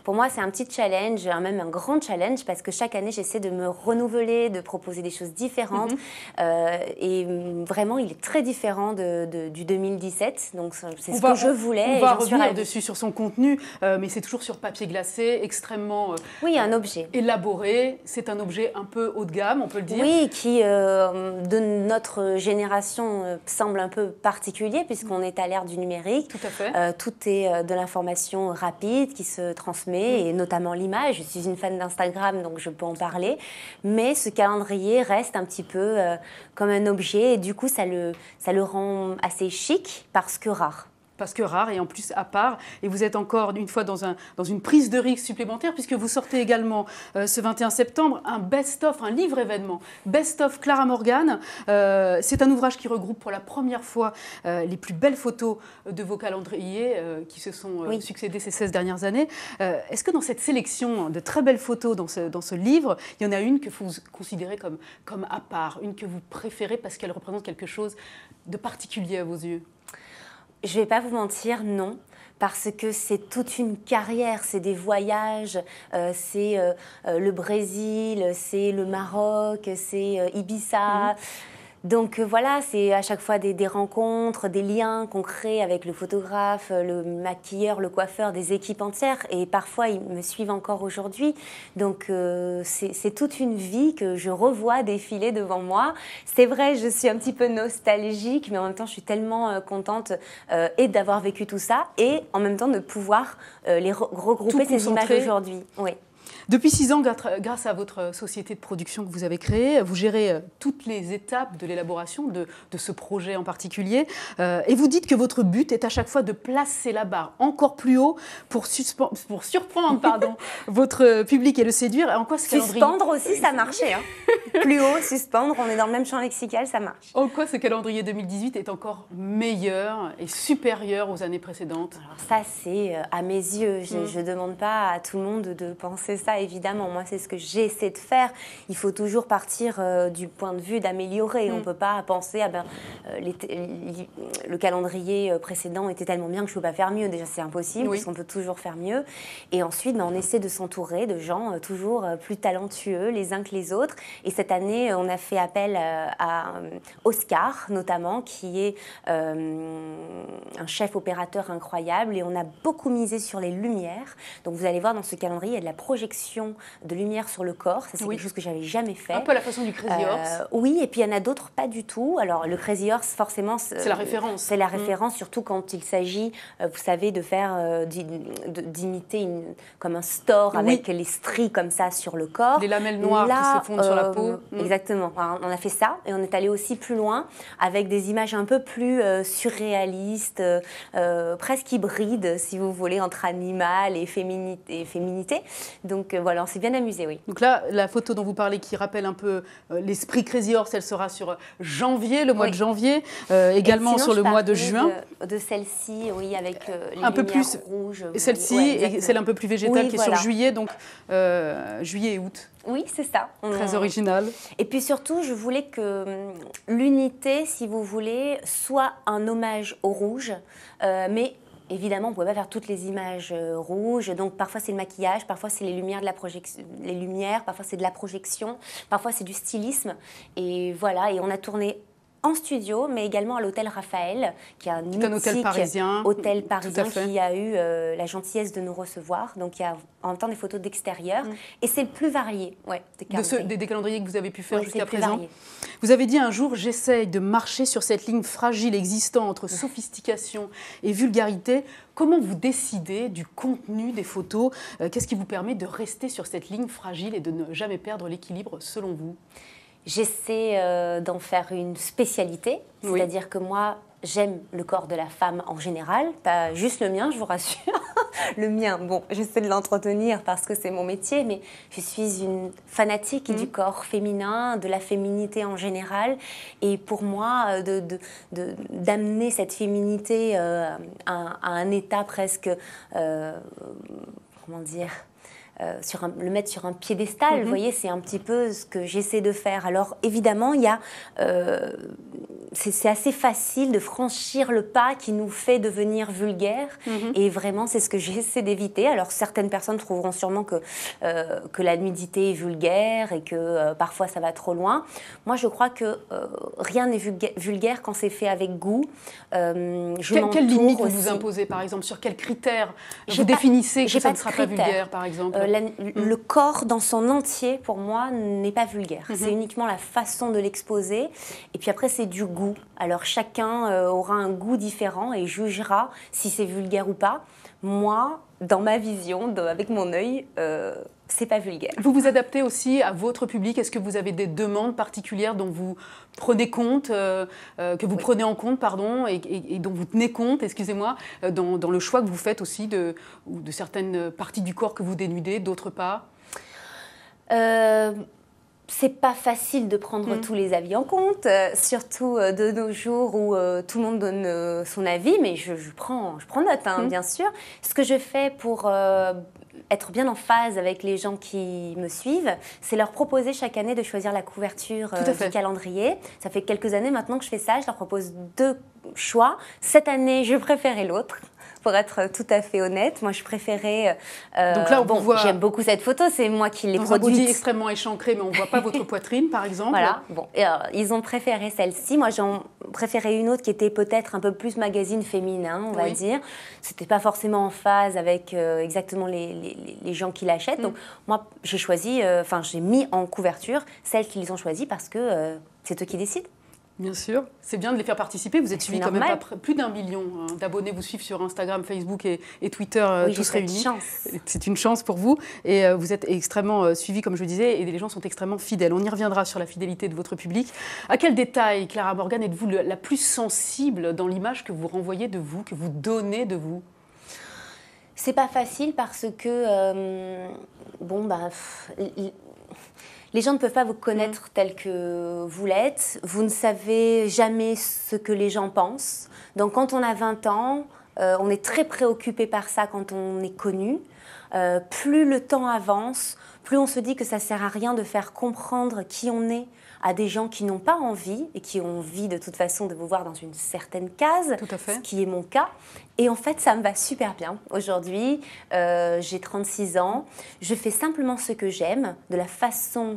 pour moi, c'est un petit challenge, même un grand challenge, parce que chaque année, j'essaie de me renouveler, de proposer des choses différentes. Et vraiment, il est très différent du 2017. Donc, c'est ce que je voulais. On va revenir dessus sur son contenu, mais c'est toujours sur papier glacé, extrêmement oui, un objet élaboré. C'est un objet un peu haut de gamme, on peut le dire. Oui, qui, de notre génération, semble un peu particulier, puisqu'on est à l'ère du numérique. Tout à fait. Tout est de l'information rapide qui se transmet, et notamment l'image. Je suis une fan d'Instagram, donc je peux en parler. Mais ce calendrier reste un petit peu comme un objet, et du coup, ça le rend assez chic, parce que rare. Parce que rare et en plus à part. Et vous êtes encore une fois dans une prise de risque supplémentaire, puisque vous sortez également ce 21 septembre un best-of, un livre événement, Best-of Clara Morgan. C'est un ouvrage qui regroupe pour la première fois les plus belles photos de vos calendriers qui se sont succédés ces 16 dernières années. Est-ce que dans cette sélection de très belles photos dans ce livre, il y en a une que vous considérez comme à part, une que vous préférez parce qu'elle représente quelque chose de particulier à vos yeux ? Je ne vais pas vous mentir, non. Parce que c'est toute une carrière, c'est des voyages, c'est le Brésil, c'est le Maroc, c'est Ibiza. Donc voilà, c'est à chaque fois des rencontres, des liens qu'on crée avec le photographe, le maquilleur, le coiffeur, des équipes entières. Et parfois, ils me suivent encore aujourd'hui. Donc c'est toute une vie que je revois défiler devant moi. C'est vrai, je suis un petit peu nostalgique, mais en même temps, je suis tellement contente et d'avoir vécu tout ça, et en même temps de pouvoir les regrouper ces images aujourd'hui. Oui. Depuis 6 ans, grâce à votre société de production que vous avez créée, vous gérez toutes les étapes de l'élaboration de ce projet en particulier. Et vous dites que votre but est à chaque fois de placer la barre encore plus haut pour surprendre votre public et le séduire. En quoi ce calendrier... Suspendre aussi, ça marchait. Hein. Plus haut, suspendre, on est dans le même champ lexical, ça marche. En quoi ce calendrier 2018 est encore meilleur et supérieur aux années précédentes ? Alors ça, c'est à mes yeux. Je ne demande pas à tout le monde de penser ça, évidemment. Moi, c'est ce que j'essaie de faire. Il faut toujours partir du point de vue d'améliorer. On ne peut pas penser, le calendrier précédent était tellement bien que je ne peux pas faire mieux. Déjà, c'est impossible, parce qu'on peut toujours faire mieux. Et ensuite, on essaie de s'entourer de gens toujours plus talentueux les uns que les autres. Et cette année, on a fait appel à Oscar, notamment, qui est un chef opérateur incroyable. Et on a beaucoup misé sur les lumières. Donc, vous allez voir dans ce calendrier, il y a de la projection de lumière sur le corps. Ça, c'est quelque chose que je n'avais jamais fait. Un peu à la façon du Crazy Horse. Oui, et puis il y en a d'autres pas du tout. Alors, le Crazy Horse, forcément... c'est la référence. C'est la référence, surtout quand il s'agit, vous savez, de faire... d'imiter comme un store avec les stries comme ça sur le corps. Les lamelles noires qui se fondent sur la peau. Exactement. Alors, on a fait ça, et on est allé aussi plus loin avec des images un peu plus surréalistes, presque hybrides, si vous voulez, entre animal et féminité. Donc voilà, on s'est bien amusé, oui. Donc là, la photo dont vous parlez qui rappelle un peu l'esprit Crazy Horse, elle sera sur janvier, le mois de janvier, également sur le mois de juin. De celle-ci, oui, avec les un peu lumières plus rouges. Celle-ci et celle un peu plus végétale qui est sur juillet, donc juillet et août. Oui, c'est ça. Très original. Et puis surtout, je voulais que l'unité, si vous voulez, soit un hommage au rouge, mais évidemment, on ne pouvait pas faire toutes les images rouges. Donc, parfois, c'est le maquillage, parfois, c'est les lumières, parfois, c'est de la projection, parfois, c'est du stylisme. Et voilà, et on a tourné en studio, mais également à l'hôtel Raphaël, qui est un mythique hôtel parisien qui a eu la gentillesse de nous recevoir. Donc, il y a en même temps des photos d'extérieur. Et c'est le plus varié des calendriers que vous avez pu faire jusqu'à présent. Vous avez dit un jour, j'essaye de marcher sur cette ligne fragile existant entre sophistication et vulgarité. Comment vous décidez du contenu des photos ? Qu'est-ce qui vous permet de rester sur cette ligne fragile et de ne jamais perdre l'équilibre selon vous ? J'essaie d'en faire une spécialité, c'est-à-dire que moi, j'aime le corps de la femme en général, pas juste le mien, je vous rassure. Le mien, bon, j'essaie de l'entretenir parce que c'est mon métier, mais je suis une fanatique du corps féminin, de la féminité en général. Et pour moi, d'amener cette féminité à un état presque, comment dire, le mettre sur un piédestal, vous voyez, c'est un petit peu ce que j'essaie de faire. Alors évidemment, il y a c'est assez facile de franchir le pas qui nous fait devenir vulgaire. Et vraiment, c'est ce que j'essaie d'éviter. Alors, certaines personnes trouveront sûrement que la nudité est vulgaire et que parfois ça va trop loin. Moi, je crois que rien n'est vulgaire quand c'est fait avec goût. Quelle limite vous imposez, par exemple? Sur quels critères vous définissez que ça ne sera pas vulgaire, par exemple? Le corps dans son entier, pour moi, n'est pas vulgaire. C'est uniquement la façon de l'exposer. Et puis après, c'est du goût. Alors, chacun aura un goût différent et jugera si c'est vulgaire ou pas. Moi, dans ma vision, avec mon œil, c'est pas vulgaire. Vous vous adaptez aussi à votre public. Est-ce que vous avez des demandes particulières dont vous prenez compte, que vous prenez en compte, pardon, et dont vous tenez compte, excusez-moi, dans le choix que vous faites aussi de certaines parties du corps que vous dénudez, d'autres pas? C'est pas facile de prendre tous les avis en compte, surtout de nos jours où tout le monde donne son avis, mais je prends note, bien sûr. Ce que je fais pour être bien en phase avec les gens qui me suivent, c'est leur proposer chaque année de choisir la couverture du calendrier. Ça fait quelques années maintenant que je fais ça, je leur propose 2 choix. Cette année, je préférais l'autre. Pour être tout à fait honnête, moi je préférais. Donc là, on voit. J'aime beaucoup cette photo, c'est moi qui l'ai produite. Dans un body extrêmement échancré, mais on ne voit pas votre poitrine, par exemple. Voilà. Bon, ils ont préféré celle-ci. Moi, j'en préférais une autre qui était peut-être un peu plus magazine féminin, on va dire. C'était pas forcément en phase avec exactement les gens qui l'achètent. Donc moi, j'ai choisi, j'ai mis en couverture celle qu'ils ont choisie parce que c'est eux qui décident. Bien sûr, c'est bien de les faire participer. Vous êtes suivi quand même plus d'1 million d'abonnés vous suivent sur Instagram, Facebook et Twitter, tous réunis. C'est une chance pour vous. Et vous êtes extrêmement suivi, comme je le disais, et les gens sont extrêmement fidèles. On y reviendra sur la fidélité de votre public. À quel détail, Clara Morgan, êtes-vous la plus sensible dans l'image que vous renvoyez de vous, que vous donnez de vous? C'est pas facile parce que, les gens ne peuvent pas vous connaître tel que vous l'êtes. Vous ne savez jamais ce que les gens pensent. Donc, quand on a 20 ans, on est très préoccupé par ça quand on est connu. Plus le temps avance, plus on se dit que ça ne sert à rien de faire comprendre qui on est à des gens qui n'ont pas envie et qui ont envie de toute façon de vous voir dans une certaine case, ce qui est mon cas. Et en fait, ça me va super bien. Aujourd'hui, j'ai 36 ans. Je fais simplement ce que j'aime, de la façon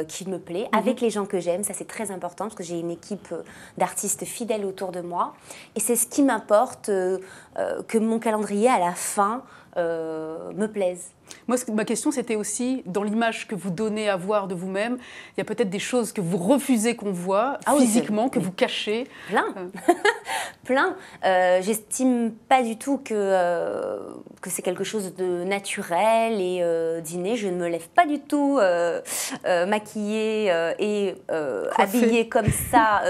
qui me plaît, avec les gens que j'aime. Ça, c'est très important parce que j'ai une équipe d'artistes fidèles autour de moi. Et c'est ce qui m'importe que mon calendrier, à la fin, me plaise. Moi, ma question, c'était aussi, dans l'image que vous donnez à voir de vous-même, il y a peut-être des choses que vous refusez qu'on voit physiquement, que vous cachez. Plein. Plein. J'estime pas du tout que c'est quelque chose de naturel et d'inné. Je ne me lève pas du tout maquillée et habillée comme ça.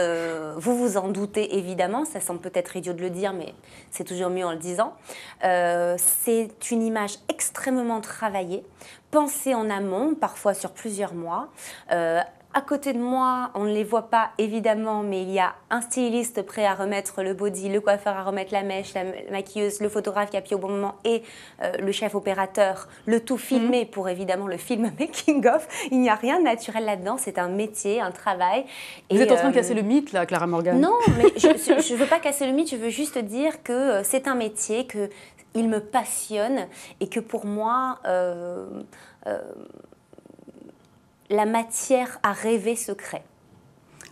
Vous vous en doutez évidemment. Ça semble peut-être idiot de le dire, mais c'est toujours mieux en le disant. C'est une image extrêmement travaillée, pensée en amont, parfois sur plusieurs mois. À côté de moi, on ne les voit pas évidemment, mais il y a un styliste prêt à remettre le body, le coiffeur à remettre la mèche, la maquilleuse, le photographe qui appuie au bon moment et le chef opérateur, le tout filmé pour évidemment le film making of. Il n'y a rien de naturel là-dedans, c'est un métier, un travail. Vous êtes en train de casser le mythe là, Clara Morgan? Non, mais je ne veux pas casser le mythe, je veux juste dire que c'est un métier, qu'il me passionne et que pour moi... la matière à rêver se crée.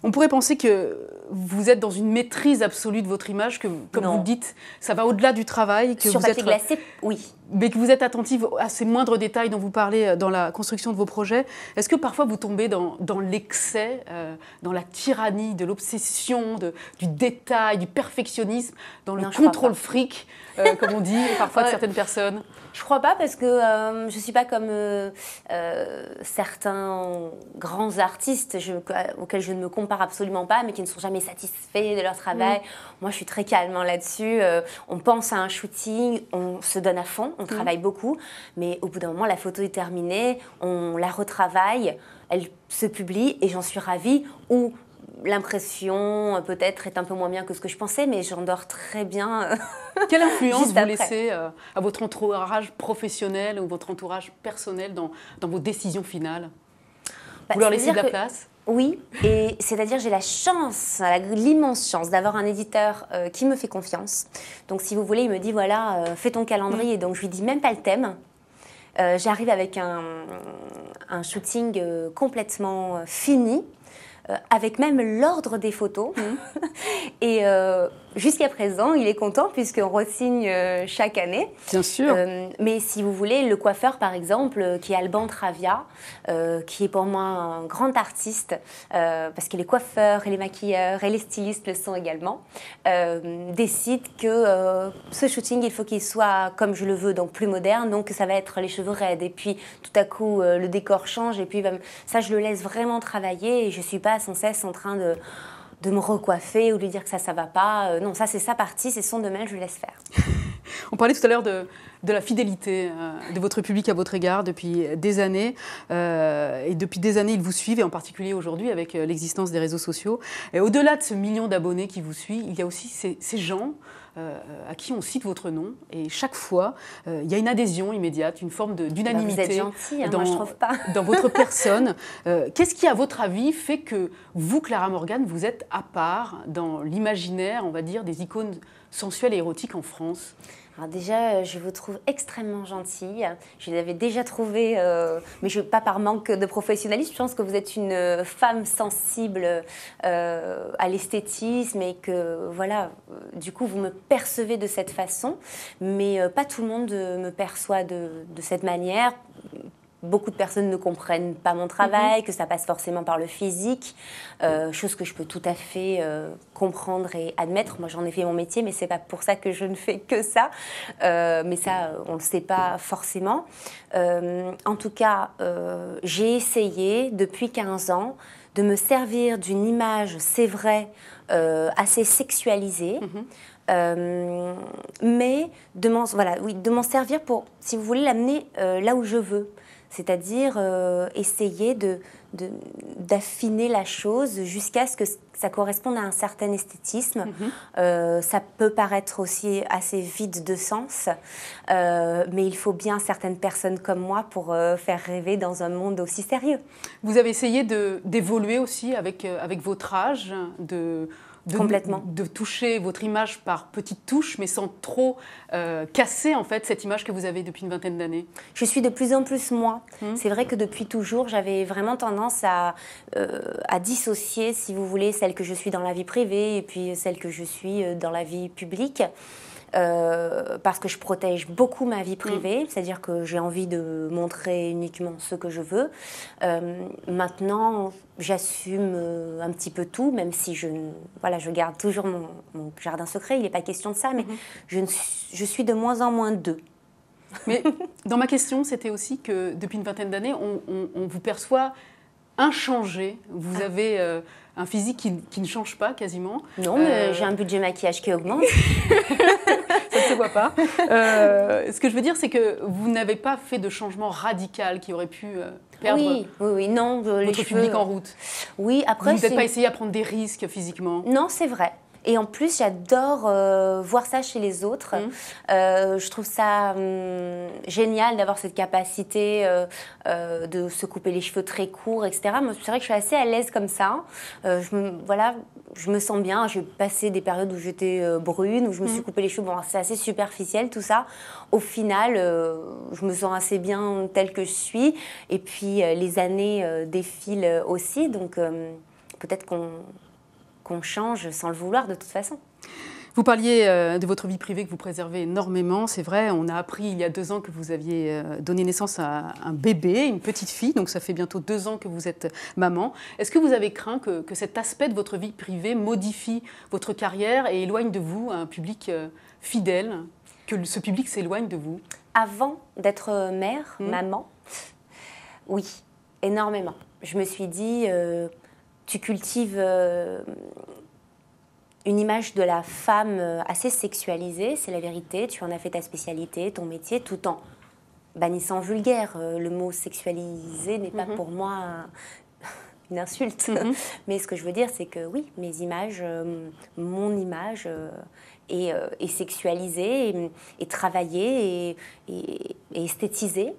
On pourrait penser que vous êtes dans une maîtrise absolue de votre image, que, comme vous le dites, ça va au-delà du travail. Que sur vous papier glacé, oui. Mais que vous êtes attentive à ces moindres détails dont vous parlez dans la construction de vos projets. Est-ce que parfois vous tombez dans l'excès, dans la tyrannie de l'obsession, du détail, du perfectionnisme, dans le contrôle fric, comme on dit parfois de certaines personnes? Je crois pas parce que je ne suis pas comme certains grands artistes auxquels je ne me compare absolument pas, mais qui ne sont jamais satisfaits de leur travail. Moi, je suis très calme là-dessus. On pense à un shooting, on se donne à fond, on travaille beaucoup, mais au bout d'un moment, la photo est terminée, on la retravaille, elle se publie et j'en suis ravie. Ou l'impression peut-être est un peu moins bien que ce que je pensais, mais j'en dors très bien. Quelle influence vous laissez à votre entourage professionnel ou votre entourage personnel dans vos décisions finales? Vous leur laissez de la place? Oui, et c'est-à-dire j'ai la chance, l'immense chance d'avoir un éditeur qui me fait confiance. Donc si vous voulez, il me dit voilà, fais ton calendrier, donc je lui dis même pas le thème. J'arrive avec un shooting complètement fini, avec même l'ordre des photos. Et jusqu'à présent, il est content puisqu'on re-signe chaque année. Bien sûr. Mais si vous voulez, le coiffeur, par exemple, qui est Alban Travia, qui est pour moi un grand artiste, parce que les coiffeurs et les maquilleurs et les stylistes le sont également, décide que ce shooting, il faut qu'il soit comme je le veux, donc plus moderne, donc ça va être les cheveux raides. Et puis, tout à coup, le décor change, et puis ça, je le laisse vraiment travailler, et je ne suis pas sans cesse en train de me recoiffer ou de lui dire que ça va pas. Non, ça, c'est sa partie, c'est son domaine, je le laisse faire. On parlait tout à l'heure de la fidélité de votre public à votre égard depuis des années. Et depuis des années, ils vous suivent, et en particulier aujourd'hui avec l'existence des réseaux sociaux. Et au-delà de ce million d'abonnés qui vous suivent, il y a aussi ces gens à qui on cite votre nom. Et chaque fois, il y a une adhésion immédiate, une forme d'unanimité. Vous êtes gentil, hein, moi je trouve pas. Dans votre personne. Qu'est-ce qui, à votre avis, fait que vous, Clara Morgan, vous êtes à part dans l'imaginaire, on va dire, des icônes sensuelles et érotiques en France ? Alors déjà, je vous trouve extrêmement gentille. Je l'avais déjà trouvé, mais pas par manque de professionnalisme. Je pense que vous êtes une femme sensible à l'esthétisme et que, voilà, du coup, vous me percevez de cette façon. Mais pas tout le monde me perçoit de cette manière. Beaucoup de personnes ne comprennent pas mon travail, que ça passe forcément par le physique, chose que je peux tout à fait comprendre et admettre. Moi, j'en ai fait mon métier, mais c'est pas pour ça que je ne fais que ça. Mais ça, on le sait pas forcément. En tout cas, j'ai essayé depuis 15 ans de me servir d'une image, c'est vrai, assez sexualisée. Mais de m'en servir pour, si vous voulez, l'amener là où je veux. C'est-à-dire essayer d'affiner la chose jusqu'à ce que ça corresponde à un certain esthétisme. Ça peut paraître aussi assez vide de sens, mais il faut bien certaines personnes comme moi pour faire rêver dans un monde aussi sérieux. Vous avez essayé d'évoluer aussi avec votre âge, complètement. De toucher votre image par petites touches, mais sans trop casser en fait cette image que vous avez depuis une vingtaine d'années. Je suis de plus en plus moi. C'est vrai que depuis toujours, j'avais vraiment tendance à dissocier, si vous voulez, celle que je suis dans la vie privée et puis celle que je suis dans la vie publique. Parce que je protège beaucoup ma vie privée, c'est-à-dire que j'ai envie de montrer uniquement ce que je veux. Maintenant, j'assume un petit peu tout, même si je garde toujours mon jardin secret, il n'est pas question de ça, mais je suis de moins en moins d'eux. Mais dans ma question, c'était aussi que depuis une vingtaine d'années, on vous perçoit inchangé. Vous avez un physique qui ne change pas quasiment. Non, mais j'ai un budget maquillage qui augmente. Ça ne se voit pas. Ce que je veux dire, c'est que vous n'avez pas fait de changement radical qui aurait pu perdre non, votre public en route. Oui, après, vous n'êtes pas essayé à prendre des risques physiquement. Non, c'est vrai. Et en plus, j'adore voir ça chez les autres. Je trouve ça génial d'avoir cette capacité de se couper les cheveux très courts, etc. Moi, c'est vrai que je suis assez à l'aise comme ça. Je me sens bien. J'ai passé des périodes où j'étais brune, où je me suis coupé les cheveux. Bon, c'est assez superficiel tout ça. Au final, je me sens assez bien telle que je suis. Et puis, les années défilent aussi. Donc, peut-être qu'on change sans le vouloir de toute façon. Vous parliez de votre vie privée que vous préservez énormément, c'est vrai. On a appris il y a 2 ans que vous aviez donné naissance à un bébé, une petite fille, donc ça fait bientôt 2 ans que vous êtes maman. Est-ce que vous avez craint que cet aspect de votre vie privée modifie votre carrière et éloigne de vous un public fidèle, que ce public s'éloigne de vous? Avant d'être mère, maman, oui, énormément. Je me suis dit... tu cultives une image de la femme assez sexualisée, c'est la vérité. Tu en as fait ta spécialité, ton métier, tout en bannissant vulgaire. Le mot sexualisé n'est pas pour moi une insulte. Mais ce que je veux dire, c'est que oui, mes images, mon image et sexualisé et travaillé et esthétisé.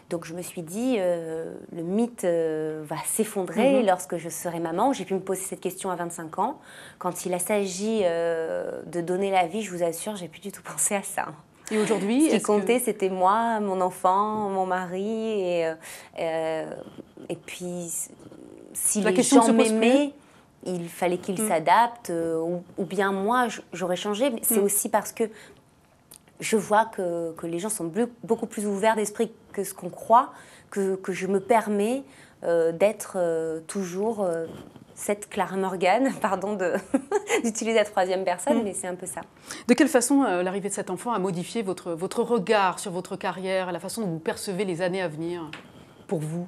Donc je me suis dit, le mythe va s'effondrer lorsque je serai maman. J'ai pu me poser cette question à 25 ans. Quand il a s'agi de donner la vie, je vous assure, j'ai plus du tout pensé à ça. Et aujourd'hui, ce qui comptait, c'était moi, mon enfant, mon mari. Et puis, si les gens m'aimaient, il fallait qu'ils s'adaptent. Ou bien moi, j'aurais changé. Mais c'est aussi parce que je vois que les gens sont beaucoup plus ouverts d'esprit que ce qu'on croit, que je me permets d'être toujours cette Clara Morgan, pardon d'utiliser la troisième personne, mais c'est un peu ça. De quelle façon l'arrivée de cet enfant a modifié votre regard sur votre carrière, la façon dont vous percevez les années à venir pour vous,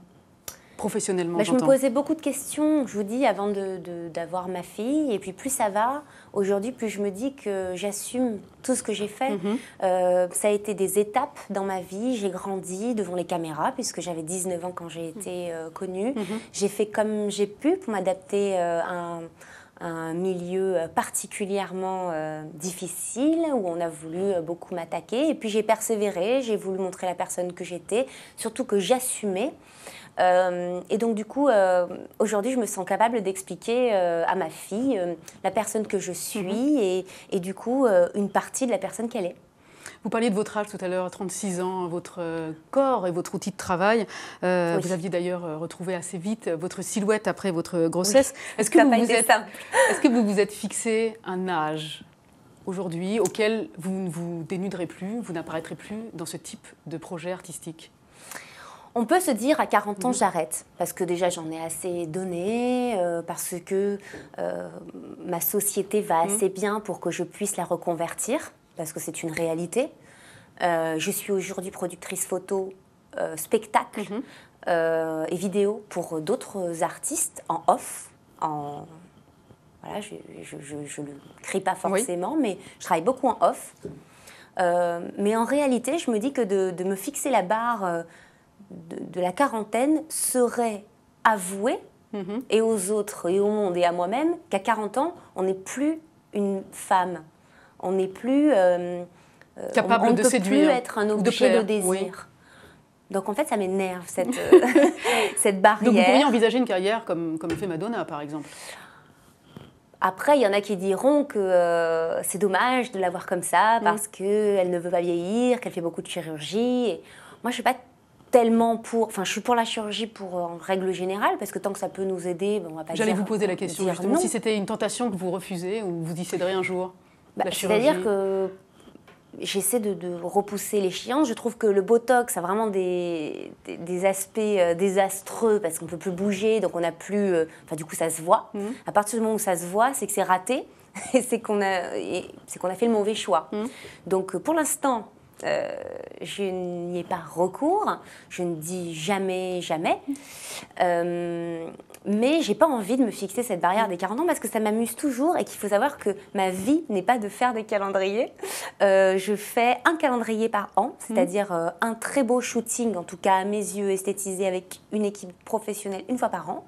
professionnellement? Je me posais beaucoup de questions, je vous dis, avant d'avoir ma fille. Et puis plus ça va, aujourd'hui, plus je me dis que j'assume tout ce que j'ai fait. Ça a été des étapes dans ma vie. J'ai grandi devant les caméras, puisque j'avais 19 ans quand j'ai été connue. J'ai fait comme j'ai pu pour m'adapter à un milieu particulièrement difficile, où on a voulu beaucoup m'attaquer. Et puis j'ai persévéré, j'ai voulu montrer la personne que j'étais, surtout que j'assumais. Et donc du coup, aujourd'hui, je me sens capable d'expliquer à ma fille la personne que je suis et du coup, une partie de la personne qu'elle est. Vous parliez de votre âge tout à l'heure, 36 ans, votre corps et votre outil de travail. Oui. Vous aviez d'ailleurs retrouvé assez vite votre silhouette après votre grossesse. Oui. Est-ce que vous vous êtes fixé un âge aujourd'hui auquel vous ne vous dénuderez plus, vous n'apparaîtrez plus dans ce type de projet artistique? On peut se dire à 40 ans, j'arrête, parce que déjà j'en ai assez donné, parce que ma société va assez bien pour que je puisse la reconvertir, parce que c'est une réalité. Je suis aujourd'hui productrice photo, spectacle et vidéo pour d'autres artistes en off, voilà, je ne le crie pas forcément, mais je travaille beaucoup en off. Mais en réalité, je me dis que de me fixer la barre de la quarantaine serait avouer et aux autres et au monde et à moi-même qu'à 40 ans, on n'est plus une femme. On n'est plus capable de séduire, on ne peut plus être un objet de désir. Oui. Donc en fait, ça m'énerve, cette barrière. Donc vous pourriez envisager une carrière comme fait Madonna, par exemple? Après, il y en a qui diront que c'est dommage de la voir comme ça parce qu'elle ne veut pas vieillir, qu'elle fait beaucoup de chirurgie. Et moi, je ne suis pas tellement pour... Enfin, je suis pour la chirurgie en règle générale, parce que tant que ça peut nous aider, on ne va pas dire... J'allais vous poser la question, justement, si c'était une tentation que vous refusez ou vous y céderez un jour, la chirurgie. C'est-à-dire que j'essaie de repousser l'échéance. Je trouve que le Botox a vraiment des aspects désastreux, parce qu'on ne peut plus bouger, donc on n'a plus... Enfin, du coup, ça se voit. À partir du moment où ça se voit, c'est que c'est raté, et c'est qu'on a fait le mauvais choix. Donc, pour l'instant... je n'y ai pas recours, je ne dis jamais, jamais. Mais je n'ai pas envie de me fixer cette barrière des 40 ans parce que ça m'amuse toujours et qu'il faut savoir que ma vie n'est pas de faire des calendriers. Je fais un calendrier par an, c'est-à-dire un très beau shooting, en tout cas à mes yeux, esthétisé avec une équipe professionnelle une fois par an.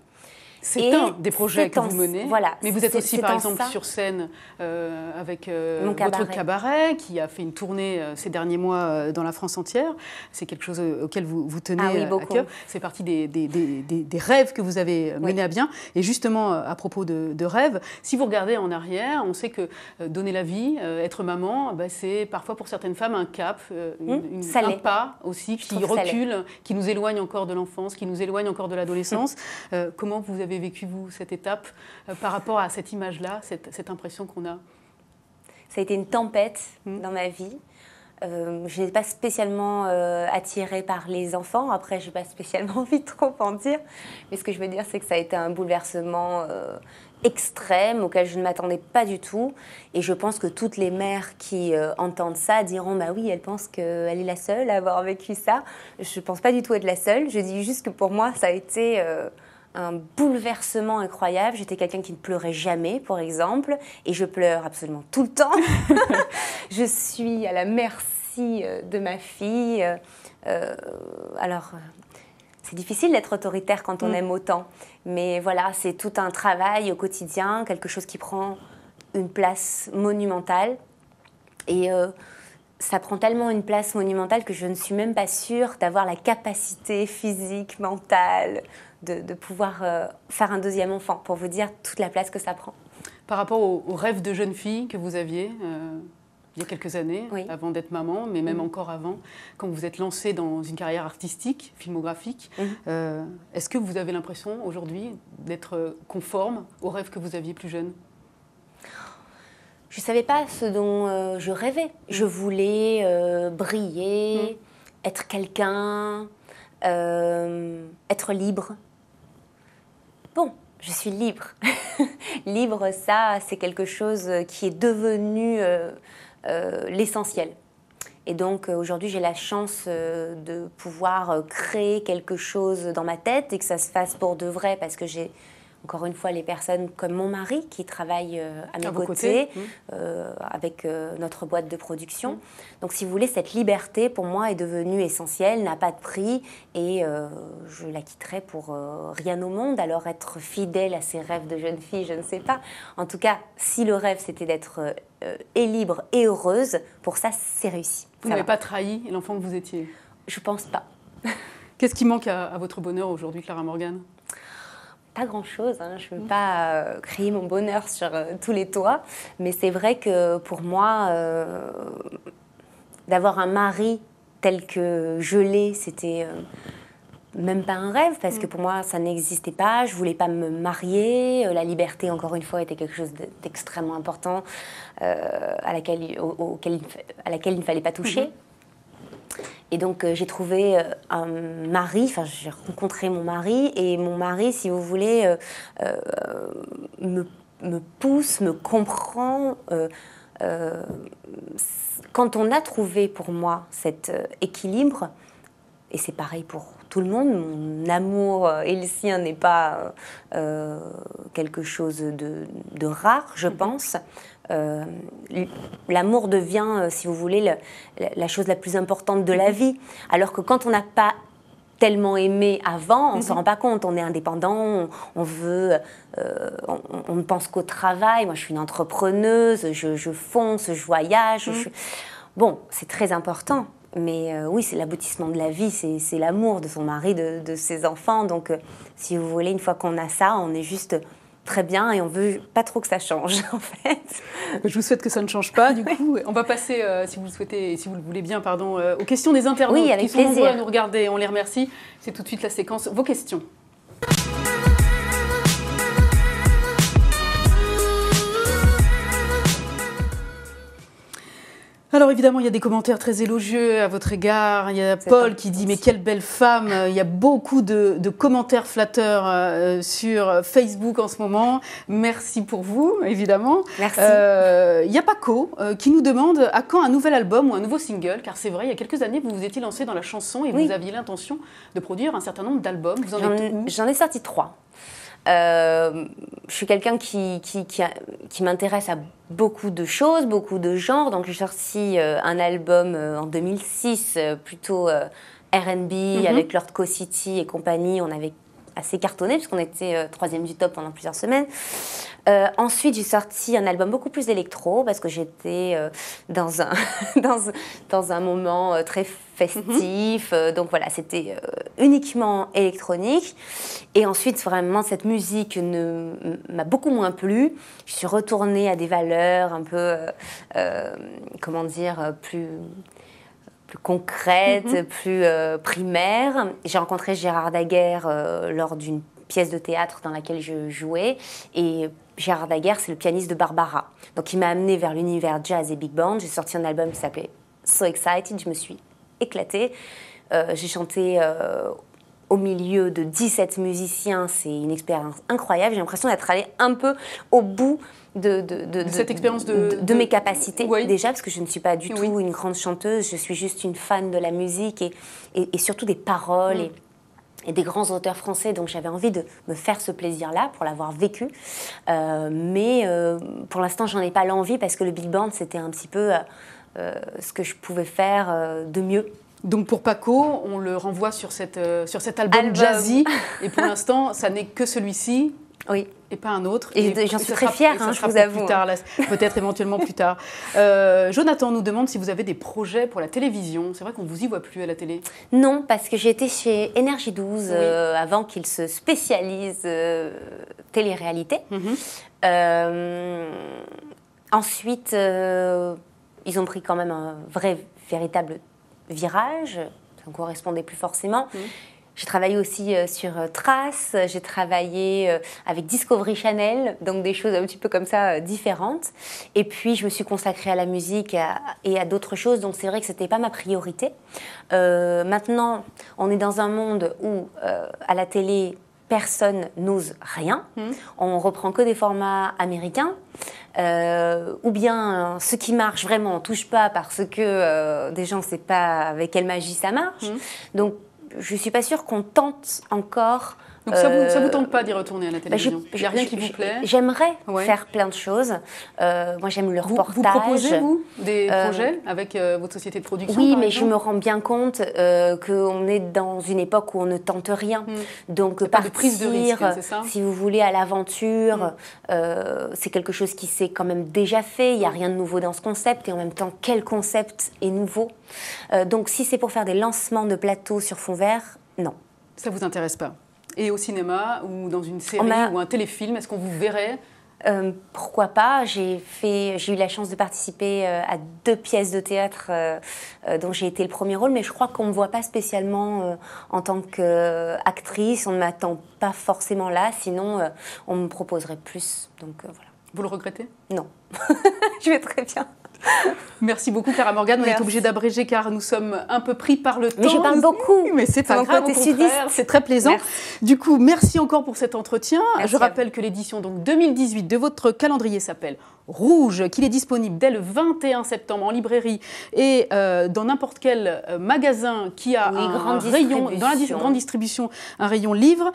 C'est un des projets que vous menez, voilà, mais vous êtes aussi par exemple sur scène avec votre cabaret qui a fait une tournée ces derniers mois dans la France entière. C'est quelque chose auquel vous tenez à cœur. C'est partie des rêves que vous avez menés à bien. Et justement, à propos de rêves, si vous regardez en arrière, on sait que donner la vie, être maman, c'est parfois pour certaines femmes un cap, un pas aussi qui recule, qui nous éloigne encore de l'enfance, qui nous éloigne encore de l'adolescence. Comment vous avez vécu, vous, cette étape par rapport à cette image-là, cette impression qu'on a? Ça a été une tempête dans ma vie. Je n'ai pas spécialement attirée par les enfants. Après, je n'ai pas spécialement envie de trop en dire. Mais ce que je veux dire, c'est que ça a été un bouleversement extrême auquel je ne m'attendais pas du tout. Et je pense que toutes les mères qui entendent ça diront « bah oui, elle pense qu'elle est la seule à avoir vécu ça ». Je ne pense pas du tout être la seule. Je dis juste que pour moi, ça a été... un bouleversement incroyable. J'étais quelqu'un qui ne pleurait jamais, par exemple, et je pleure absolument tout le temps. Je suis à la merci de ma fille. Alors, c'est difficile d'être autoritaire quand on aime autant, mais voilà, c'est tout un travail au quotidien, quelque chose qui prend une place monumentale. Et ça prend tellement une place monumentale que je ne suis même pas sûre d'avoir la capacité physique, mentale, de pouvoir faire un deuxième enfant, pour vous dire toute la place que ça prend. Par rapport au rêve de jeune fille que vous aviez il y a quelques années, Oui. avant d'être maman, mais même encore avant, quand vous êtes lancée dans une carrière artistique, filmographique, est-ce que vous avez l'impression aujourd'hui d'être conforme au rêve que vous aviez plus jeune ? Je ne savais pas ce dont je rêvais. Je voulais briller, être quelqu'un, être libre. Bon, je suis libre. Libre, ça, c'est quelque chose qui est devenu l'essentiel. Et donc, aujourd'hui, j'ai la chance de pouvoir créer quelque chose dans ma tête et que ça se fasse pour de vrai, parce que j'ai, encore une fois, les personnes comme mon mari qui travaillent à mes côtés, avec notre boîte de production. Donc, si vous voulez, cette liberté, pour moi, est devenue essentielle, n'a pas de prix, et je la quitterai pour rien au monde. Alors, être fidèle à ses rêves de jeune fille, je ne sais pas. En tout cas, si le rêve, c'était d'être et libre et heureuse, pour ça, c'est réussi. Vous n'avez pas trahi l'enfant que vous étiez? Je pense pas. Qu'est-ce qui manque à votre bonheur aujourd'hui, Clara Morgan? Pas grand-chose, hein. Je ne veux pas crier mon bonheur sur tous les toits, mais c'est vrai que pour moi, d'avoir un mari tel que je l'ai, c'était même pas un rêve, parce que pour moi, ça n'existait pas. Je ne voulais pas me marier. La liberté, encore une fois, était quelque chose d'extrêmement important, à laquelle il ne fallait pas toucher. Et donc, j'ai trouvé un mari, enfin, j'ai rencontré mon mari, et mon mari, si vous voulez, me pousse, me comprend. Quand on a trouvé pour moi cet équilibre, et c'est pareil pour tout le monde, mon amour et le sien n'est pas quelque chose de rare, je pense. L'amour devient, si vous voulez, la chose la plus importante de la vie. Alors que quand on n'a pas tellement aimé avant, on ne se rend pas compte. On est indépendant, on veut, on ne pense qu'au travail. Moi, je suis une entrepreneuse, je fonce, je voyage. Bon, c'est très important. Mais oui, c'est l'aboutissement de la vie, c'est l'amour de son mari, de ses enfants. Donc, si vous voulez, une fois qu'on a ça, on est juste très bien et on veut pas trop que ça change, en fait. Je vous souhaite que ça ne change pas, du coup. On va passer, si vous le souhaitez, si vous le voulez bien, pardon, aux questions des internautes qui sont nombreux à nous regarder. On les remercie. C'est tout de suite la séquence. Vos questions. Alors évidemment, il y a des commentaires très élogieux à votre égard. Il y a Paul qui dit « Mais quelle belle femme !» Il y a beaucoup de commentaires flatteurs sur Facebook en ce moment. Merci pour vous, évidemment. Merci. Il y a Paco qui nous demande « À quand un nouvel album ou un nouveau single ?» Car c'est vrai, il y a quelques années, vous vous étiez lancé dans la chanson et vous aviez l'intention de produire un certain nombre d'albums. Vous en êtes où ? J'en ai sorti 3. Je suis quelqu'un qui m'intéresse à beaucoup de choses, beaucoup de genres. Donc j'ai sorti un album en 2006, plutôt R&B, avec Lord Co City et compagnie. On avait assez cartonné puisqu'on était 3e du top pendant plusieurs semaines. Ensuite, j'ai sorti un album beaucoup plus électro parce que j'étais dans un moment très festif. Donc voilà, c'était uniquement électronique. Et ensuite, vraiment, cette musique m'a beaucoup moins plu. Je suis retournée à des valeurs un peu, comment dire, plus concrètes, plus primaires. J'ai rencontré Gérard Daguerre lors d'une pièce de théâtre dans laquelle je jouais. Et Gérard Daguerre, c'est le pianiste de Barbara. Donc, il m'a amenée vers l'univers jazz et big band. J'ai sorti un album qui s'appelait So Excited. Je me suis éclatée. J'ai chanté au milieu de 17 musiciens. C'est une expérience incroyable. J'ai l'impression d'être allée un peu au bout de cette expérience de mes capacités, déjà, parce que je ne suis pas du tout une grande chanteuse. Je suis juste une fan de la musique et surtout des paroles et des grands auteurs français. Donc, j'avais envie de me faire ce plaisir-là pour l'avoir vécu. Mais pour l'instant, j'en ai pas l'envie parce que le big band, c'était un petit peu ce que je pouvais faire de mieux. Donc pour Paco, on le renvoie sur cet album jazzy. Et pour l'instant, ça n'est que celui-ci. Oui. Et pas un autre. Et j'en suis très fière, je vous avoue. Peut-être éventuellement plus tard. Jonathan nous demande si vous avez des projets pour la télévision. C'est vrai qu'on ne vous y voit plus à la télé. Non, parce que j'ai été chez Énergie 12 avant qu'ils se spécialisent télé-réalité. Ensuite, ils ont pris quand même un véritable virage. Ça ne correspondait plus forcément. J'ai travaillé aussi sur Trace, j'ai travaillé avec Discovery Channel, donc des choses un petit peu comme ça différentes. Et puis je me suis consacrée à la musique et à d'autres choses, donc c'est vrai que ce n'était pas ma priorité. Maintenant, on est dans un monde où à la télé, personne n'ose rien. On reprend que des formats américains. Ou bien ce qui marche vraiment, on ne touche pas parce que des gens ne savent pas avec quelle magie ça marche. Donc, je ne suis pas sûre qu'on tente encore. Donc ça vous tente pas d'y retourner à la télévision? Il n'y a rien qui vous plaît? J'aimerais faire plein de choses. Moi, j'aime le reportage. Vous proposez, vous, des projets avec votre société de production? Oui, mais je me rends bien compte qu'on est dans une époque où on ne tente rien. Donc, partir, de prise de risque, c'est ça? Si vous voulez, à l'aventure, c'est quelque chose qui s'est quand même déjà fait. Il n'y a rien de nouveau dans ce concept. Et en même temps, quel concept est nouveau? Donc, si c'est pour faire des lancements de plateaux sur fond vert, non. Ça ne vous intéresse pas? Et au cinéma ou dans une série ou un téléfilm, est-ce qu'on vous verrait? Pourquoi pas? J'ai eu la chance de participer à 2 pièces de théâtre dont j'ai été le premier rôle, mais je crois qu'on ne me voit pas spécialement en tant qu'actrice. On ne m'attend pas forcément là, sinon on me proposerait plus. Donc voilà. Vous le regrettez? Non. Je vais très bien. Merci beaucoup Clara Morgan. On est obligé d'abréger car nous sommes un peu pris par le temps. Mais je parle beaucoup. Mais c'est pas grave, au contraire, c'est très plaisant. Merci. Du coup, merci encore pour cet entretien. Je rappelle que l'édition donc 2018 de votre calendrier s'appelle Rouge, qu'il est disponible dès le 21 septembre en librairie et dans n'importe quel magasin qui a un rayon, dans la grande distribution, un rayon livre,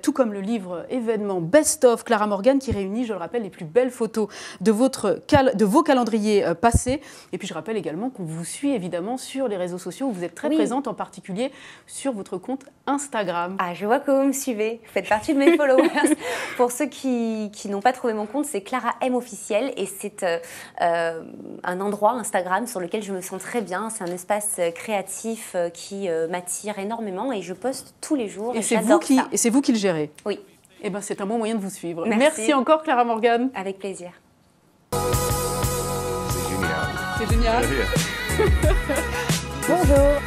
tout comme le livre événement Best of Clara Morgan qui réunit, je le rappelle, les plus belles photos de vos calendriers passés. Et puis je rappelle également qu'on vous suit évidemment sur les réseaux sociaux où vous êtes très présente, en particulier sur votre compte Instagram. Ah, je vois que vous me suivez, vous faites partie de mes followers. Pour ceux qui n'ont pas trouvé mon compte, c'est Clara M officiel. Et c'est un endroit Instagram sur lequel je me sens très bien. C'est un espace créatif qui m'attire énormément et je poste tous les jours. Et c'est vous qui le gérez? Oui. Eh ben, c'est un bon moyen de vous suivre. Merci encore Clara Morgan. Avec plaisir. C'est génial. Bonjour.